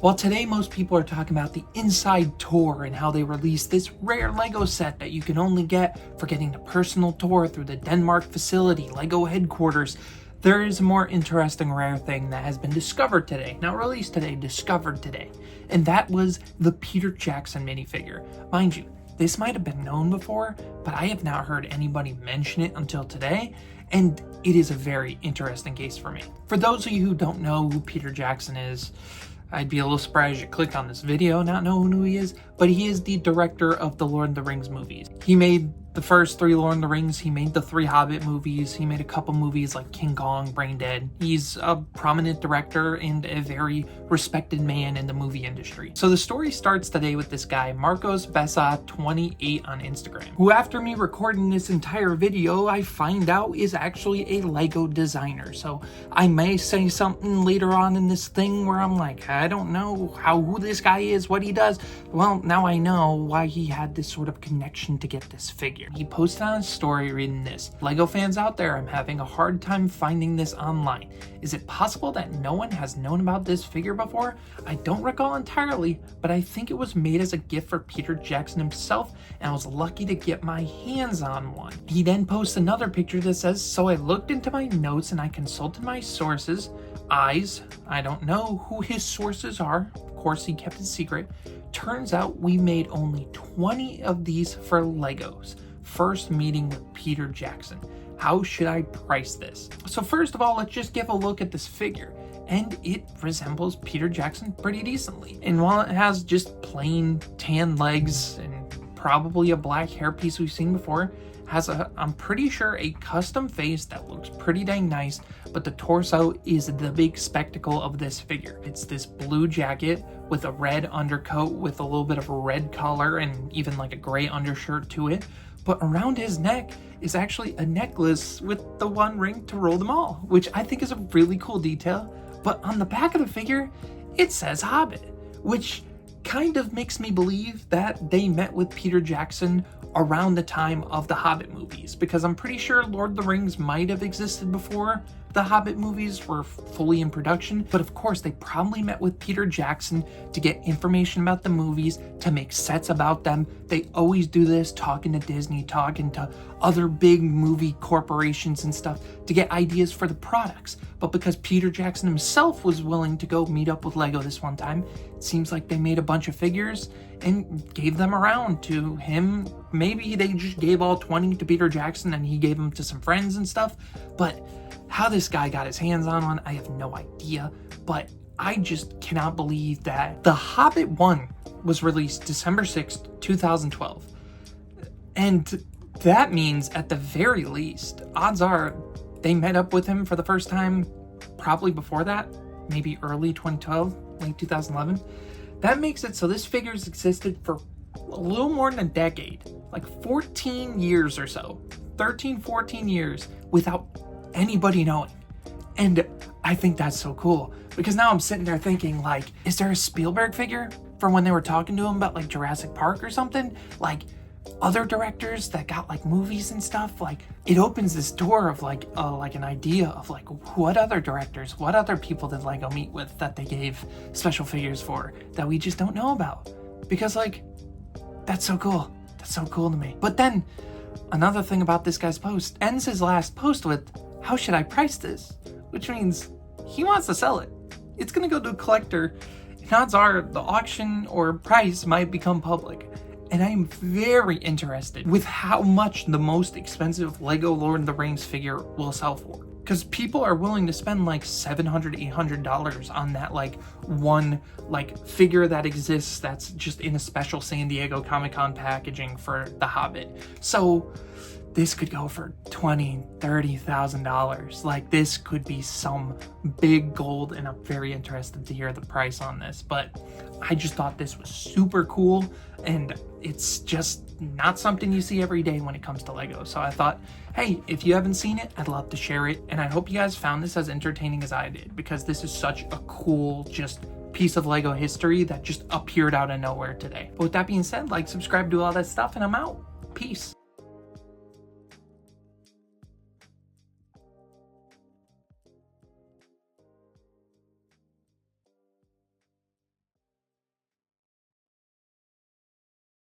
Well, today most people are talking about the inside tour and how they released this rare Lego set that you can only get for getting a personal tour through the Denmark facility, Lego headquarters. There is a more interesting rare thing that has been discovered today, not released today, discovered today, and that was the Peter Jackson minifigure. Mind you, this might have been known before, but I have not heard anybody mention it until today, and it is a very interesting case for me. For those of you who don't know who Peter Jackson is, I'd be a little surprised you click on this video not knowing who he is, but he is the director of the Lord of the Rings movies. He made the first 3 Lord of the Rings, he made the 3 Hobbit movies, he made a couple movies like King Kong, Brain Dead. He's a prominent director and a very respected man in the movie industry. So the story starts today with this guy, Marcos Besa 28 on Instagram, who after me recording this entire video, I find out is actually a Lego designer. So I may say something later on in this thing where I'm like, I don't know who this guy is, what he does. Well, now I know why he had this sort of connection to get this figure. He posted on his story reading this: Lego fans out there, I'm having a hard time finding this online. Is it possible that no one has known about this figure before? I don't recall entirely, but I think it was made as a gift for Peter Jackson himself, and I was lucky to get my hands on one. He then posts another picture that says, so I looked into my notes and I consulted my sources. I don't know who his sources are. Of course, he kept it secret. Turns out we made only 20 of these for Legos. First meeting with Peter Jackson. How should I price this? So first of all, let's just give a look at this figure. And it resembles Peter Jackson pretty decently. And while it has just plain tan legs and probably a black hairpiece we've seen before, has I'm pretty sure a custom face that looks pretty dang nice, but the torso is the big spectacle of this figure. It's this blue jacket with a red undercoat with a little bit of a red collar and even like a gray undershirt to it. But around his neck is actually a necklace with the one ring to rule them all, which I think is a really cool detail. But on the back of the figure, it says Hobbit, which kind of makes me believe that they met with Peter Jackson around the time of the Hobbit movies, because I'm pretty sure Lord of the Rings might have existed before the Hobbit movies were fully in production, but of course they probably met with Peter Jackson to get information about the movies, to make sets about them. They always do this, talking to Disney, talking to other big movie corporations and stuff to get ideas for the products. But because Peter Jackson himself was willing to go meet up with Lego this one time, it seems like they made a bunch of figures and gave them around to him. Maybe they just gave all 20 to Peter Jackson and he gave them to some friends and stuff, but how this guy got his hands on one, I have no idea. But I just cannot believe that The Hobbit 1 was released December 6th, 2012. And that means at the very least, odds are they met up with him for the first time probably before that, maybe early 2012, late 2011. That makes it so this figure's existed for a little more than a decade, like 14 years or so, 13, 14 years without anybody knowing. And I think that's so cool, because now I'm sitting there thinking, like, is there a Spielberg figure from when they were talking to him about like Jurassic Park or something? Like other directors that got like movies and stuff. Like it opens this door of like an idea of like what other directors, what other people did Lego meet with that they gave special figures for that we just don't know about, because like that's so cool. That's so cool to me. But then another thing about this guy's post, ends his last post with, how should I price this? Which means he wants to sell it. It's gonna go to a collector, and odds are the auction or price might become public. And I am very interested with how much the most expensive Lego Lord of the Rings figure will sell for. Because people are willing to spend like $700, $800 on that like one like figure that exists that's just in a special San Diego Comic-Con packaging for The Hobbit. So this could go for $20,000, $30,000. Like this could be some big gold, and I'm very interested to hear the price on this. But I just thought this was super cool, and it's just not something you see every day when it comes to Lego. So I thought, hey, if you haven't seen it, I'd love to share it. And I hope you guys found this as entertaining as I did, because this is such a cool just piece of Lego history that just appeared out of nowhere today. But with that being said, like, subscribe, do all that stuff, and I'm out. Peace.